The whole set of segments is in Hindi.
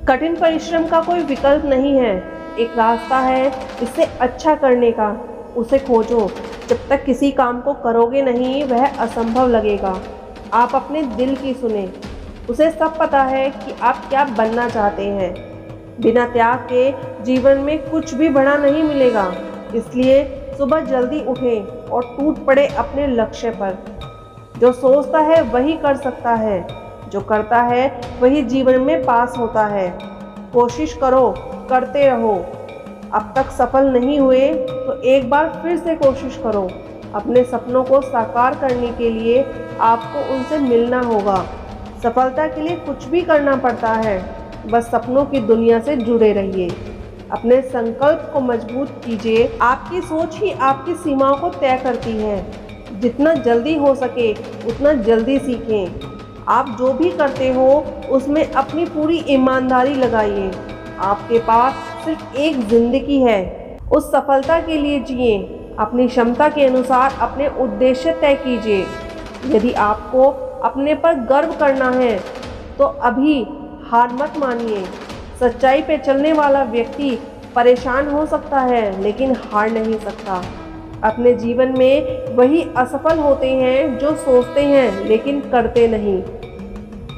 कठिन परिश्रम का कोई विकल्प नहीं है, एक रास्ता है इसे अच्छा करने का, उसे खोजो। जब तक किसी काम को करोगे नहीं वह असंभव लगेगा। आप अपने दिल की सुने, उसे सब पता है कि आप क्या बनना चाहते हैं। बिना त्याग के जीवन में कुछ भी बड़ा नहीं मिलेगा, इसलिए सुबह जल्दी उठें और टूट पड़े अपने लक्ष्य पर। जो सोचता है वही कर सकता है, जो करता है वही जीवन में पास होता है। कोशिश करो, करते रहो। अब तक सफल नहीं हुए तो एक बार फिर से कोशिश करो। अपने सपनों को साकार करने के लिए आपको उनसे मिलना होगा। सफलता के लिए कुछ भी करना पड़ता है, बस सपनों की दुनिया से जुड़े रहिए। अपने संकल्प को मजबूत कीजिए। आपकी सोच ही आपकी सीमाओं को तय करती है। जितना जल्दी हो सके उतना जल्दी सीखें। आप जो भी करते हो उसमें अपनी पूरी ईमानदारी लगाइए। आपके पास सिर्फ एक जिंदगी है, उस सफलता के लिए जिए। अपनी क्षमता के अनुसार अपने उद्देश्य तय कीजिए। यदि आपको अपने पर गर्व करना है तो अभी हार मत मानिए। सच्चाई पे चलने वाला व्यक्ति परेशान हो सकता है लेकिन हार नहीं सकता। अपने जीवन में वही असफल होते हैं जो सोचते हैं लेकिन करते नहीं।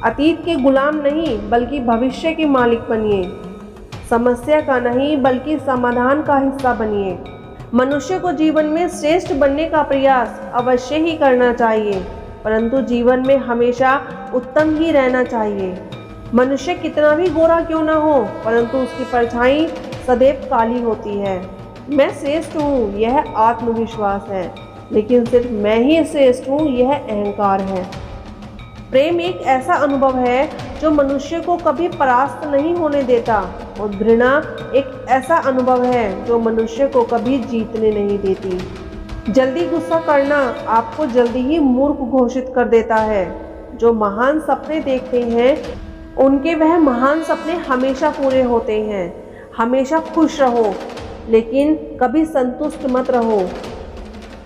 अतीत के गुलाम नहीं बल्कि भविष्य के मालिक बनिए। समस्या का नहीं बल्कि समाधान का हिस्सा बनिए। मनुष्य को जीवन में श्रेष्ठ बनने का प्रयास अवश्य ही करना चाहिए, परंतु जीवन में हमेशा उत्तम ही रहना चाहिए। मनुष्य कितना भी गोरा क्यों ना हो, परंतु उसकी परछाई सदैव काली होती है। मैं श्रेष्ठ हूँ यह आत्मविश्वास है, लेकिन सिर्फ मैं ही श्रेष्ठ हूँ यह अहंकार है। प्रेम एक ऐसा अनुभव है जो मनुष्य को कभी परास्त नहीं होने देता, और घृणा एक ऐसा अनुभव है जो मनुष्य को कभी जीतने नहीं देती। जल्दी गुस्सा करना आपको जल्दी ही मूर्ख घोषित कर देता है। जो महान सपने देखते हैं उनके वह महान सपने हमेशा पूरे होते हैं। हमेशा खुश रहो, लेकिन कभी संतुष्ट मत रहो।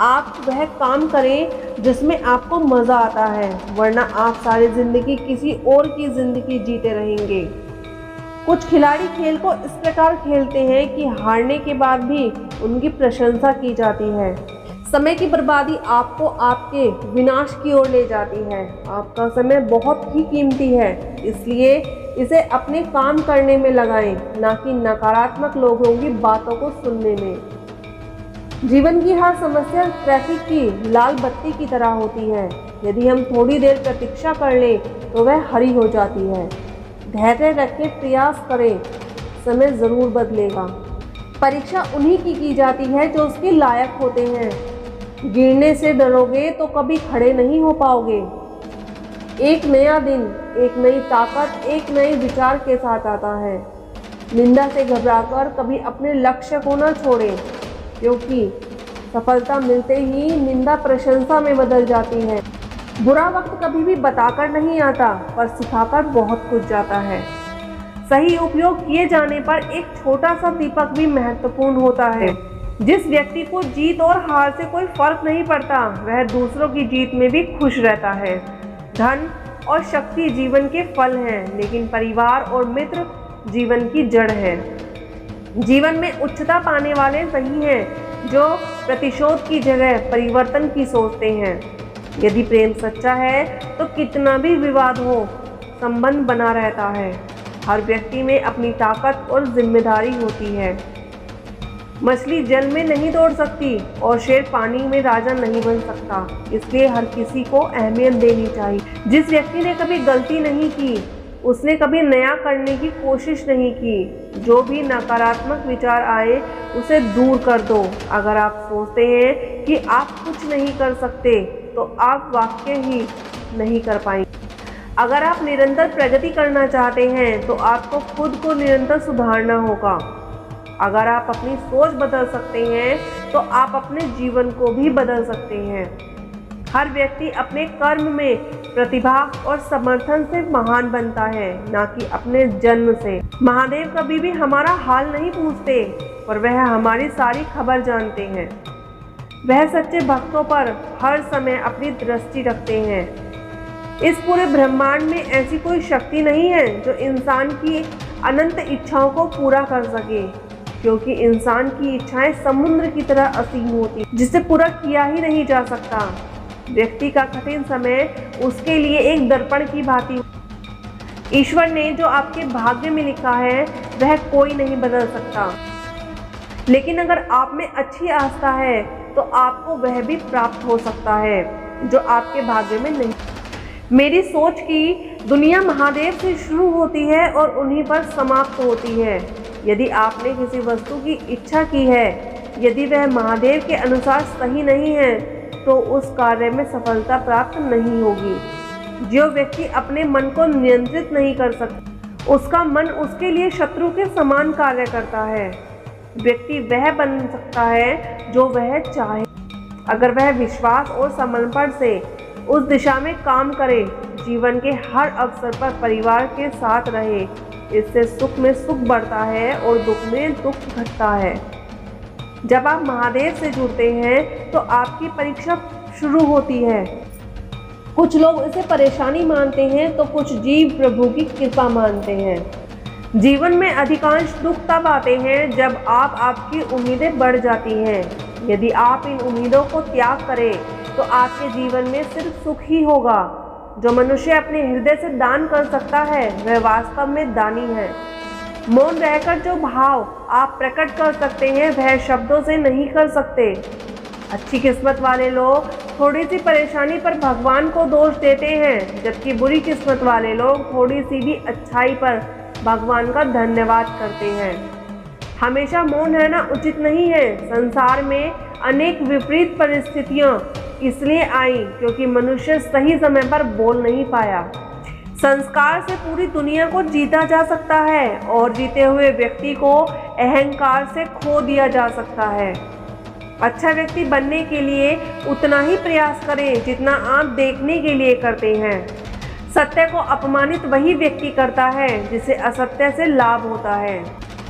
आप वह काम करें जिसमें आपको मज़ा आता है, वरना आप सारी ज़िंदगी किसी और की ज़िंदगी जीते रहेंगे। कुछ खिलाड़ी खेल को इस प्रकार खेलते हैं कि हारने के बाद भी उनकी प्रशंसा की जाती है। समय की बर्बादी आपको आपके विनाश की ओर ले जाती है। आपका समय बहुत ही कीमती है, इसलिए इसे अपने काम करने में लगाएं, ना कि नकारात्मक लोगों की बातों को सुनने में। जीवन की हर समस्या ट्रैफिक की लाल बत्ती की तरह होती है। यदि हम थोड़ी देर प्रतीक्षा कर लें तो वह हरी हो जाती है। धैर्य रखें, प्रयास करें, समय ज़रूर बदलेगा। परीक्षा उन्हीं की जाती है जो उसके लायक होते हैं। गिरने से डरोगे तो कभी खड़े नहीं हो पाओगे। एक नया दिन, एक नई ताकत, एक नए विचार के साथ आता है। निंदा से घबराकर कभी अपने लक्ष्य को न छोड़ें, क्योंकि सफलता मिलते ही निंदा प्रशंसा में बदल जाती है। बुरा वक्त कभी भी बताकर नहीं आता, पर सिखाकर बहुत कुछ जाता है। सही उपयोग किए जाने पर एक छोटा सा दीपक भी महत्वपूर्ण होता है। जिस व्यक्ति को जीत और हार से कोई फर्क नहीं पड़ता, वह दूसरों की जीत में भी खुश रहता है। धन और शक्ति जीवन के फल हैं, लेकिन परिवार और मित्र जीवन की जड़ है। जीवन में उच्चता पाने वाले वही हैं जो प्रतिशोध की जगह परिवर्तन की सोचते हैं। यदि प्रेम सच्चा है तो कितना भी विवाद हो, संबंध बना रहता है। हर व्यक्ति में अपनी ताकत और जिम्मेदारी होती है। मछली जल में नहीं दौड़ सकती और शेर पानी में राजा नहीं बन सकता, इसलिए हर किसी को अहमियत देनी चाहिए। जिस व्यक्ति ने कभी गलती नहीं की, उसने कभी नया करने की कोशिश नहीं की। जो भी नकारात्मक विचार आए उसे दूर कर दो। अगर आप सोचते हैं कि आप कुछ नहीं कर सकते तो आप वाकई ही नहीं कर पाएंगे। अगर आप निरंतर प्रगति करना चाहते हैं तो आपको खुद को निरंतर सुधारना होगा। अगर आप अपनी सोच बदल सकते हैं तो आप अपने जीवन को भी बदल सकते हैं। हर व्यक्ति अपने कर्म में प्रतिभा और समर्थन से महान बनता है, ना कि अपने जन्म से। महादेव कभी भी हमारा हाल नहीं पूछते, पर वह हमारी सारी खबर जानते हैं। वह सच्चे भक्तों पर हर समय अपनी दृष्टि रखते हैं। इस पूरे ब्रह्मांड में ऐसी कोई शक्ति नहीं है जो इंसान की अनंत इच्छाओं को पूरा कर सके, क्योंकि इंसान की इच्छाएं समुद्र की तरह असीम होती, जिसे पूरा किया ही नहीं जा सकता। व्यक्ति का कठिन समय उसके लिए एक दर्पण की भांति। ईश्वर ने जो आपके भाग्य में लिखा है वह कोई नहीं बदल सकता, लेकिन अगर आप में अच्छी आस्था है तो आपको वह भी प्राप्त हो सकता है जो आपके भाग्य में नहीं। मेरी सोच की दुनिया महादेव से शुरू होती है और उन्हीं पर समाप्त होती है। यदि आपने किसी वस्तु की इच्छा की है, यदि वह महादेव के अनुसार सही नहीं है, तो उस कार्य में सफलता प्राप्त नहीं होगी। जो व्यक्ति अपने मन को नियंत्रित नहीं कर सकता, उसका मन उसके लिए शत्रु के समान कार्य करता है। व्यक्ति वह बन सकता है जो वह चाहे, अगर वह विश्वास और समर्पण से उस दिशा में काम करे। जीवन के हर अवसर पर परिवार के साथ रहे, इससे सुख में सुख बढ़ता है और दुख में दुख घटता है। जब आप महादेव से जुड़ते हैं तो आपकी परीक्षा शुरू होती है। कुछ लोग इसे परेशानी मानते हैं तो कुछ जीव प्रभु की कृपा मानते हैं। जीवन में अधिकांश दुख तब आते हैं जब आपकी उम्मीदें बढ़ जाती हैं। यदि आप इन उम्मीदों को त्याग करें तो आपके जीवन में सिर्फ सुख ही होगा। जो मनुष्य अपने हृदय से दान कर सकता है वह वास्तव में दानी है। मौन रहकर जो भाव आप प्रकट कर सकते हैं वह शब्दों से नहीं कर सकते। अच्छी किस्मत वाले लोग थोड़ी सी परेशानी पर भगवान को दोष देते हैं, जबकि बुरी किस्मत वाले लोग थोड़ी सी भी अच्छाई पर भगवान का धन्यवाद करते हैं। हमेशा मौन रहना उचित नहीं है। संसार में अनेक विपरीत परिस्थितियां इसलिए आई क्योंकि मनुष्य सही समय पर बोल नहीं पाया। संस्कार से पूरी दुनिया को जीता जा सकता है और जीते हुए व्यक्ति को अहंकार से खो दिया जा सकता है। अच्छा व्यक्ति बनने के लिए उतना ही प्रयास करें जितना आप देखने के लिए करते हैं। सत्य को अपमानित वही व्यक्ति करता है जिसे असत्य से लाभ होता है।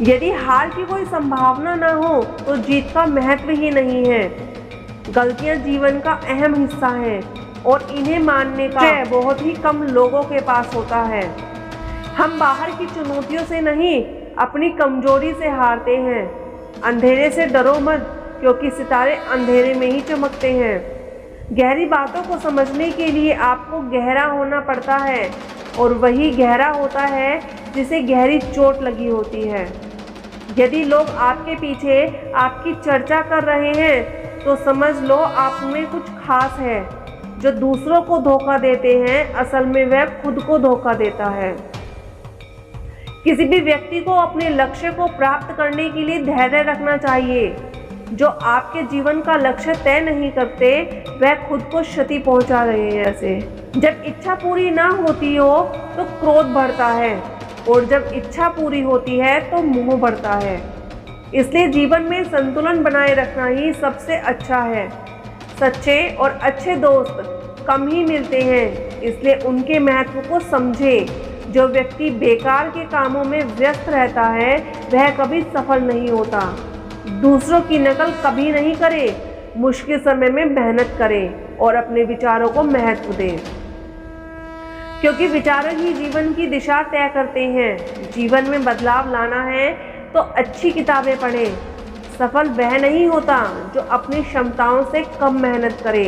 यदि हार की कोई संभावना न हो तो जीत का महत्व ही नहीं है। गलतियां जीवन का अहम हिस्सा है और इन्हें मानने का बहुत ही कम लोगों के पास होता है। हम बाहर की चुनौतियों से नहीं, अपनी कमजोरी से हारते हैं। अंधेरे से डरो मत, क्योंकि सितारे अंधेरे में ही चमकते हैं। गहरी बातों को समझने के लिए आपको गहरा होना पड़ता है और वही गहरा होता है जिसे गहरी चोट लगी होती है। यदि लोग आपके पीछे आपकी चर्चा कर रहे हैं तो समझ लो आप में कुछ खास है। जो दूसरों को धोखा देते हैं असल में वह खुद को धोखा देता है। किसी भी व्यक्ति को अपने लक्ष्य को प्राप्त करने के लिए धैर्य रखना चाहिए। जो आपके जीवन का लक्ष्य तय नहीं करते वह खुद को क्षति पहुंचा रहे हैं। ऐसे जब इच्छा पूरी ना होती हो तो क्रोध बढ़ता है और जब इच्छा पूरी होती है तो मोह बढ़ता है। इसलिए जीवन में संतुलन बनाए रखना ही सबसे अच्छा है। सच्चे और अच्छे दोस्त कम ही मिलते हैं, इसलिए उनके महत्व को समझे। जो व्यक्ति बेकार के कामों में व्यस्त रहता है वह कभी सफल नहीं होता। दूसरों की नकल कभी नहीं करे। मुश्किल समय में मेहनत करें और अपने विचारों को महत्व दें, क्योंकि विचारों ही जीवन की दिशा तय करते हैं। जीवन में बदलाव लाना है तो अच्छी किताबें पढ़ें। सफल वह नहीं होता जो अपनी क्षमताओं से कम मेहनत करे,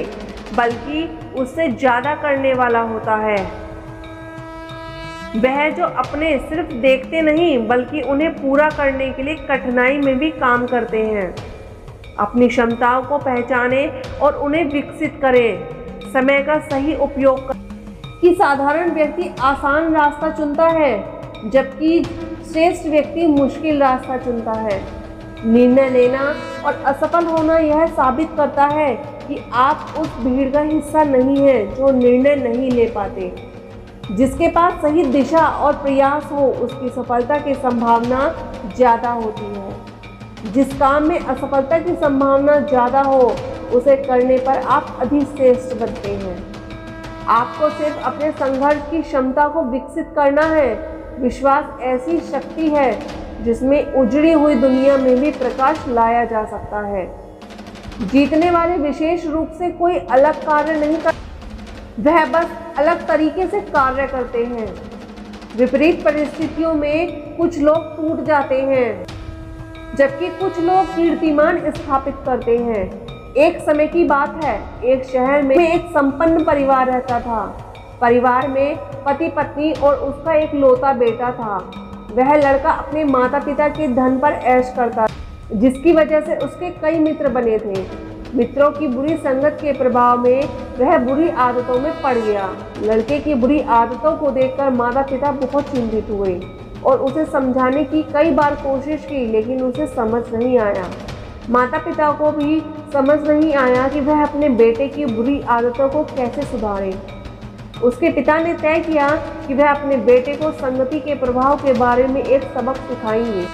बल्कि उससे ज़्यादा करने वाला होता है। वह जो अपने सिर्फ देखते नहीं बल्कि उन्हें पूरा करने के लिए कठिनाई में भी काम करते हैं। अपनी क्षमताओं को पहचाने और उन्हें विकसित करें। समय का सही उपयोग करें। कि साधारण व्यक्ति आसान रास्ता चुनता है, जबकि श्रेष्ठ व्यक्ति मुश्किल रास्ता चुनता है। निर्णय लेना और असफल होना यह साबित करता है कि आप उस भीड़ का हिस्सा नहीं है जो निर्णय नहीं ले पाते। जिसके पास सही दिशा और प्रयास हो उसकी सफलता की संभावना ज़्यादा होती है। जिस काम में असफलता की संभावना ज़्यादा हो उसे करने पर आप अधिक श्रेष्ठ बनते हैं। आपको सिर्फ अपने संघर्ष की क्षमता को विकसित करना है। विश्वास ऐसी शक्ति है जिसमें उजड़ी हुई दुनिया में भी प्रकाश लाया जा सकता है। जीतने वाले विशेष रूप से कोई अलग कार्य नहीं कर, वह बस अलग तरीके से कार्य करते हैं। विपरीत परिस्थितियों में कुछ लोग टूट जाते हैं, जबकि कुछ लोग कीर्तिमान स्थापित करते हैं। एक समय की बात है, एक शहर में एक संपन्न परिवार रहता था। परिवार में पति पत्नी और उसका एक लौता बेटा था। वह लड़का अपने माता पिता के धन पर ऐश करता, जिसकी वजह से उसके कई मित्र बने थे। मित्रों की बुरी संगत के प्रभाव में वह बुरी आदतों में पड़ गया। लड़के की बुरी आदतों को देखकर माता पिता बहुत चिंतित हुए और उसे समझाने की कई बार कोशिश की, लेकिन उसे समझ नहीं आया। माता पिता को भी समझ नहीं आया कि वह अपने बेटे की बुरी आदतों को कैसे सुधारें। उसके पिता ने तय किया कि वह अपने बेटे को संगति के प्रभाव के बारे में एक सबक सिखाएंगे।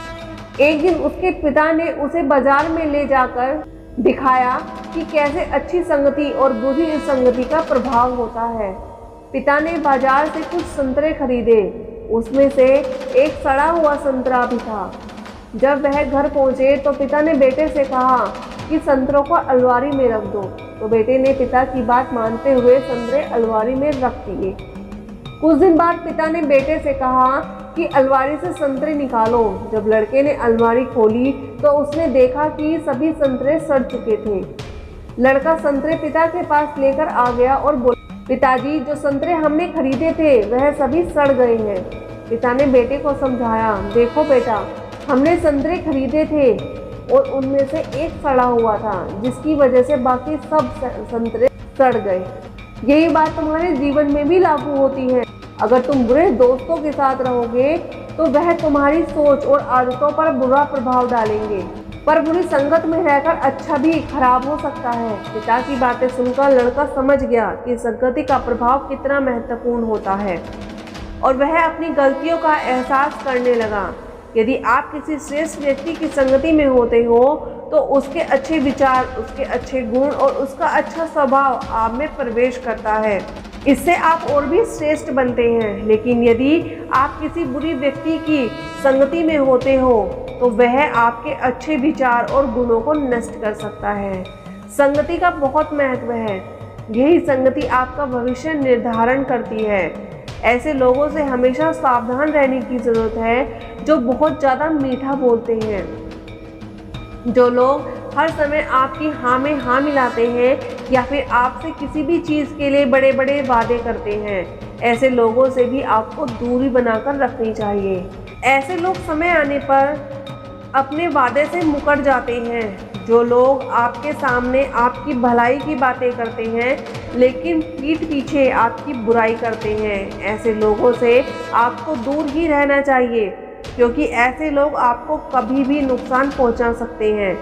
एक दिन उसके पिता ने उसे बाजार में ले जाकर दिखाया कि कैसे अच्छी संगति और बुरी संगति का प्रभाव होता है। पिता ने बाजार से कुछ संतरे खरीदे, उसमें से एक सड़ा हुआ संतरा भी था। जब वह घर पहुंचे तो पिता ने बेटे से कहा कि संतरों को अलमारी में रख दो, तो बेटे ने पिता की बात मानते हुए संतरे अलमारी में रख दिए। कुछ दिन बाद पिता ने बेटे से कहा कि अलमारी से संतरे निकालो। जब लड़के ने अलमारी खोली तो उसने देखा कि सभी संतरे सड़ चुके थे। लड़का संतरे पिता के पास लेकर आ गया और बोला, पिताजी, जो संतरे हमने खरीदे थे वह सभी सड़ गए हैं। पिता ने बेटे को समझाया, देखो बेटा, हमने संतरे खरीदे थे और उनमें से एक सड़ा हुआ था, जिसकी वजह से बाकी सब संतरे सड़ गए। यही बात तुम्हारे जीवन में भी लागू होती है। अगर तुम बुरे दोस्तों के साथ रहोगे तो वह तुम्हारी सोच और आदतों पर बुरा प्रभाव डालेंगे, पर बुरी संगत में रहकर अच्छा भी खराब हो सकता है। पिता की बातें सुनकर लड़का समझ गया कि संगति का प्रभाव कितना महत्वपूर्ण होता है और वह अपनी गलतियों का एहसास करने लगा। यदि आप किसी श्रेष्ठ व्यक्ति की संगति में होते हो तो उसके अच्छे विचार, उसके अच्छे गुण और उसका अच्छा स्वभाव आप में प्रवेश करता है। इससे आप और भी श्रेष्ठ बनते हैं। लेकिन यदि आप किसी बुरी व्यक्ति की संगति में होते हो तो वह आपके अच्छे विचार और गुणों को नष्ट कर सकता है। संगति का बहुत महत्व है। यही संगति आपका भविष्य निर्धारण करती है। ऐसे लोगों से हमेशा सावधान रहने की ज़रूरत है जो बहुत ज़्यादा मीठा बोलते हैं, जो लोग हर समय आपकी हाँ में हाँ मिलाते हैं या फिर आपसे किसी भी चीज़ के लिए बड़े बड़े वादे करते हैं। ऐसे लोगों से भी आपको दूरी बनाकर रखनी चाहिए। ऐसे लोग समय आने पर अपने वादे से मुकर जाते हैं। जो लोग आपके सामने आपकी भलाई की बातें करते हैं लेकिन पीठ पीछे आपकी बुराई करते हैं, ऐसे लोगों से आपको दूर ही रहना चाहिए, क्योंकि ऐसे लोग आपको कभी भी नुकसान पहुंचा सकते हैं।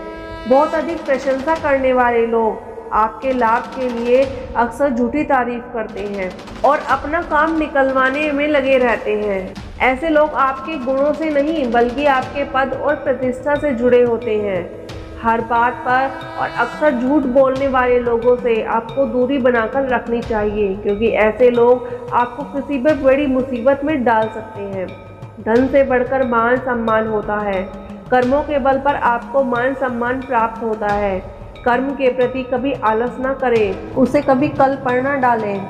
बहुत अधिक प्रशंसा करने वाले लोग आपके लाभ के लिए अक्सर झूठी तारीफ करते हैं और अपना काम निकलवाने में लगे रहते हैं। ऐसे लोग आपके गुणों से नहीं बल्कि आपके पद और प्रतिष्ठा से जुड़े होते हैं। हर बात पर और अक्सर झूठ बोलने वाले लोगों से आपको दूरी बनाकर रखनी चाहिए, क्योंकि ऐसे लोग आपको किसी भी बड़ी मुसीबत में डाल सकते हैं। धन से बढ़कर मान सम्मान होता है। कर्मों के बल पर आपको मान सम्मान प्राप्त होता है। कर्म के प्रति कभी आलस न करें, उसे कभी कल पर न डालें।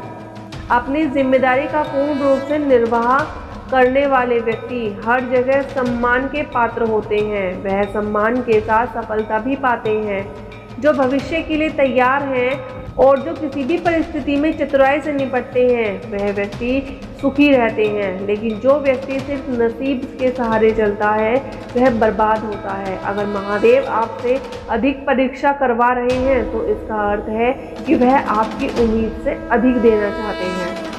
अपनी जिम्मेदारी का पूर्ण रूप से निर्वाह करने वाले व्यक्ति हर जगह सम्मान के पात्र होते हैं। वह सम्मान के साथ सफलता भी पाते हैं। जो भविष्य के लिए तैयार हैं और जो किसी भी परिस्थिति में चतुराई से निपटते हैं वह व्यक्ति सुखी रहते हैं। लेकिन जो व्यक्ति सिर्फ नसीब के सहारे चलता है वह बर्बाद होता है। अगर महादेव आपसे अधिक परीक्षा करवा रहे हैं तो इसका अर्थ है कि वह आपकी उम्मीद से अधिक देना चाहते हैं।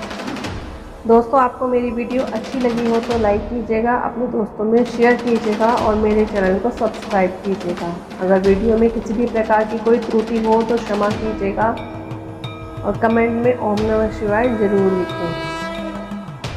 दोस्तों, आपको मेरी वीडियो अच्छी लगी हो तो लाइक कीजिएगा, अपने दोस्तों में शेयर कीजिएगा और मेरे चैनल को सब्सक्राइब कीजिएगा। अगर वीडियो में किसी भी प्रकार की कोई त्रुटि हो तो क्षमा कीजिएगा और कमेंट में ओम नमः शिवाय ज़रूर लिखें।